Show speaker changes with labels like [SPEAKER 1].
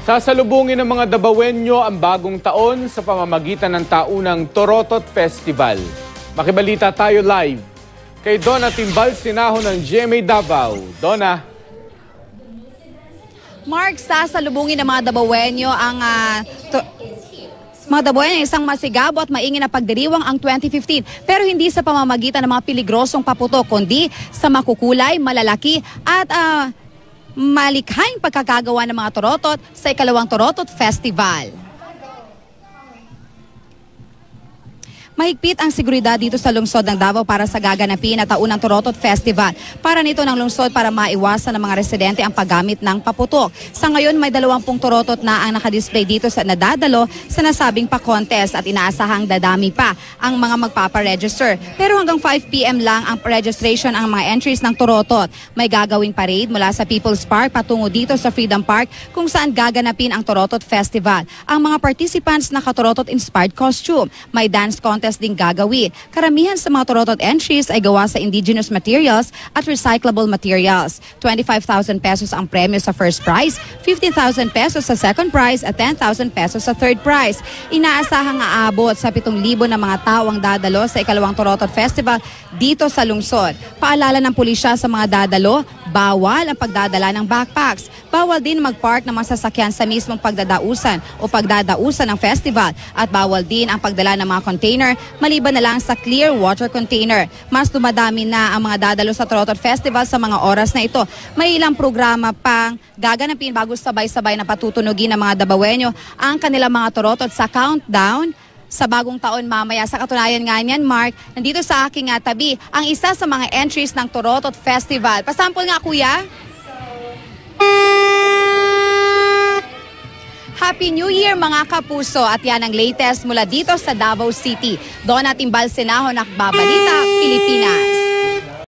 [SPEAKER 1] Sasalubungin ng mga Dabawenyo ang bagong taon sa pamamagitan ng taunang Torotot Festival. Makibalita tayo live kay Donna Timbal Sinaho ng GMA Davao. Donna.
[SPEAKER 2] Mark, sasalubungin ng mga Dabawenyo ang isang masigabo at maingin na pagdiriwang ang 2015. Pero hindi sa pamamagitan ng mga peligrosong paputok, kundi sa makukulay, malalaki at malikhaing pagkakagawa ng mga torotot sa ikalawang Torotot Festival. Mahigpit ang seguridad dito sa lungsod ng Davao para sa gaganapin na taunang Torotot Festival. Para nito ng lungsod para maiwasan ng mga residente ang paggamit ng paputok. Sa ngayon may 20 torotot na ang nakadisplay dito sa nadadalo sa nasabing pa-contest at inaasahang dadami pa ang mga magpaparegister. Pero hanggang 5 PM lang ang registration ang mga entries ng torotot. May gagawing parade mula sa People's Park patungo dito sa Freedom Park kung saan gaganapin ang Torotot Festival. Ang mga participants naka-torotot inspired costume. May dance contest ding gagawin. Karamihan sa mga torotot entries ay gawa sa indigenous materials at recyclable materials. 25,000 pesos ang premyo sa first prize, 15,000 pesos sa second prize at 10,000 pesos sa third prize. Inaasahang aabot sa 7,000 na mga tao ang dadalo sa ikalawang Torotot Festival dito sa lungsod. Paalala ng pulisya sa mga dadalo, bawal ang pagdadala ng backpacks. Bawal din mag-park ng mga sasakyan sa mismong pagdadausan o pagdadausan ng festival at bawal din ang pagdala ng mga container maliban na lang sa clear water container. Mas dumadami na ang mga dadalo sa Torotot Festival sa mga oras na ito. May ilang programa pang gaganapin bago sabay-sabay na patutunugin ng mga Dabawenyo ang kanilang mga torotot sa countdown sa bagong taon mamaya. Sa katunayan nga niyan, Mark, nandito sa aking tabi ang isa sa mga entries ng Torotot Festival. Pasample nga, kuya. Happy New Year mga kapuso at yan ang latest mula dito sa Davao City. Donna Timbal Sinaho, Nakbabalita, Pilipinas.